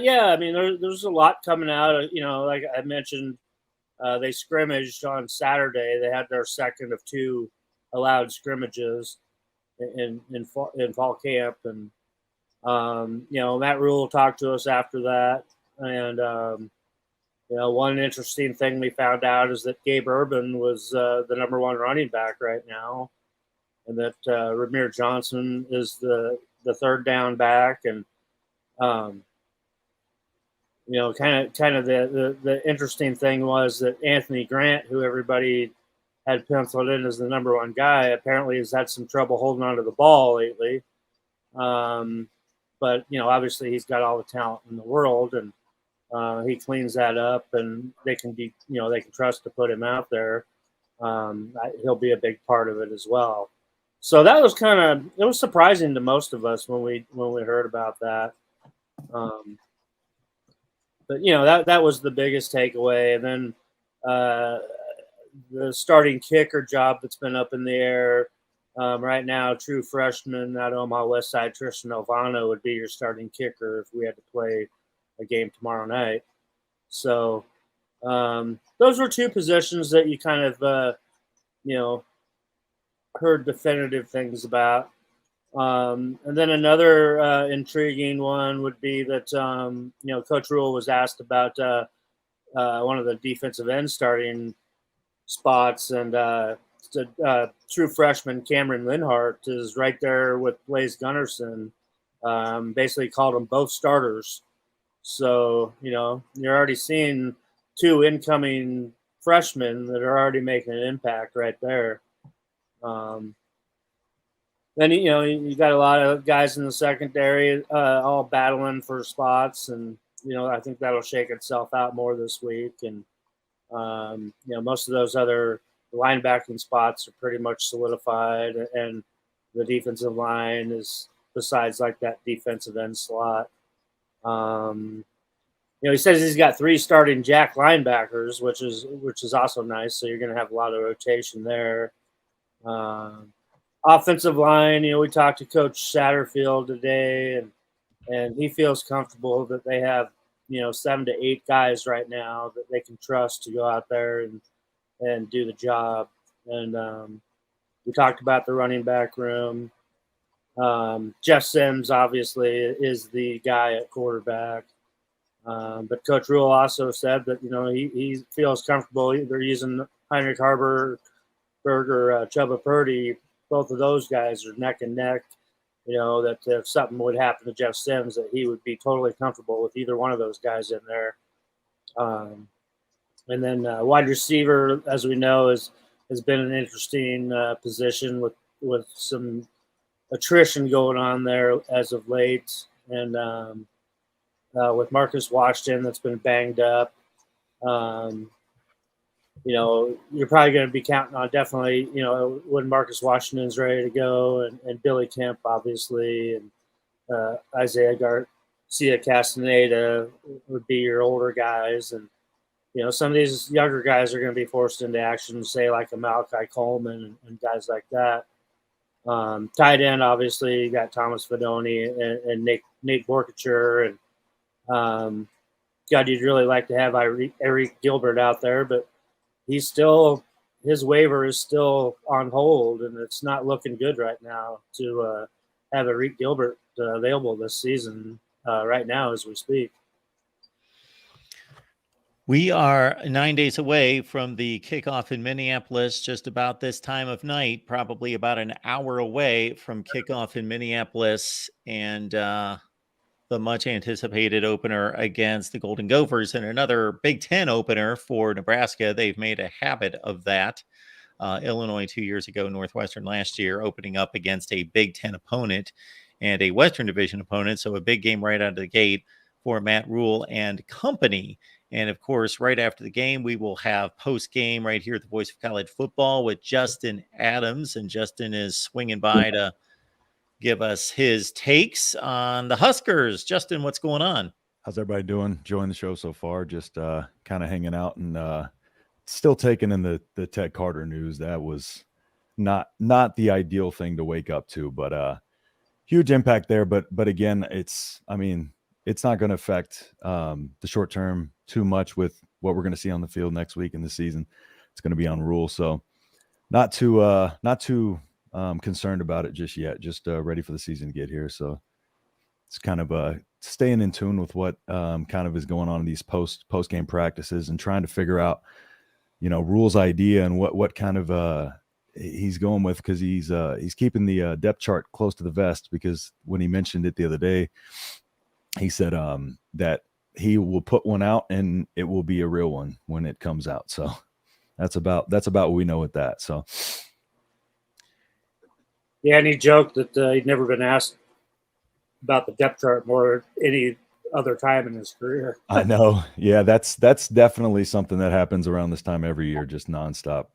Yeah, I mean, there's a lot coming out. Like I mentioned, they scrimmaged on Saturday. They had their second of two allowed scrimmages in fall camp, and Matt Rule talked to us after that, and one interesting thing we found out is that Gabe Urban was the number one running back right now, and that Ramir Johnson is the third down back, and um, kind of the interesting thing was that Anthony Grant, who everybody had penciled in as the number one guy, apparently has had some trouble holding onto the ball lately. Um, but obviously he's got all the talent in the world, and he cleans that up, and they can trust to put him out there. He'll be a big part of it as well. So that was it was surprising to most of us when we heard about that. But that was the biggest takeaway. And then the starting kicker job that's been up in the air right now, true freshman out of Omaha West Side, Tristan Ovano would be your starting kicker if we had to play a game tomorrow night. So those were two positions that you kind of heard definitive things about. And then another intriguing one would be that Coach Rule was asked about one of the defensive end starting spots, and true freshman Cameron Linhart is right there with Blaze Gunnarsson. Basically called them both starters. So you're already seeing two incoming freshmen that are already making an impact right there. Then you got a lot of guys in the secondary all battling for spots, and I think that'll shake itself out more this week. And most of those other linebacking spots are pretty much solidified, and the defensive line is, besides like that defensive end slot. He says he's got 3 starting jack linebackers, which is also nice. So you're going to have a lot of rotation there. Offensive line, we talked to Coach Satterfield today, and he feels comfortable that they have 7 to 8 guys right now that they can trust to go out there and do the job. And we talked about the running back room. Jeff Sims obviously is the guy at quarterback, but Coach Rule also said that he feels comfortable either using Heinrich Harburg or Chubba Purdy. Both of those guys are neck and neck. That if something would happen to Jeff Sims, that he would be totally comfortable with either one of those guys in there. And then wide receiver, as we know, has been an interesting position with some attrition going on there as of late, and with Marcus Washington that's been banged up. You're probably going to be counting on definitely, when Marcus Washington's ready to go, and Billy Kemp, obviously, and Isaiah Garcia Castaneda would be your older guys. And, some of these younger guys are going to be forced into action, say like a Malachi Coleman and guys like that. Tight end, obviously, you got Thomas Fedoni and Nate Borkature. And God, you'd really like to have Eric Gilbert out there, but his waiver is still on hold, and it's not looking good right now to have Eric Gilbert available this season right now as we speak. We are 9 days away from the kickoff in Minneapolis, just about this time of night, probably about an hour away from kickoff in Minneapolis, and the much anticipated opener against the Golden Gophers, and another Big Ten opener for Nebraska. They've made a habit of that. Illinois 2 years ago, Northwestern last year, opening up against a Big Ten opponent and a Western Division opponent. So a big game right out of the gate for Matt Rule and company. And of course, right after the game, we will have post game right here at the Voice of College Football with Justin Adams. And Justin is swinging by to give us his takes on the Huskers. Justin, what's going on? How's everybody doing? Enjoying the show so far? Just kind of hanging out and still taking in the Ted Carter news. That was not the ideal thing to wake up to, but huge impact there. But again, it's not going to affect the short term too much with what we're going to see on the field next week in the season. It's going to be on rule, so not too concerned about it just yet. Just ready for the season to get here. So it's kind of staying in tune with what kind of is going on in these post game practices and trying to figure out, rules idea and what kind of he's going with, because he's keeping the depth chart close to the vest, because when he mentioned it the other day, he said that he will put one out and it will be a real one when it comes out. So that's about what we know with that. So yeah, and he joked that he'd never been asked about the depth chart more any other time in his career. I know. Yeah, that's definitely something that happens around this time every year, just nonstop.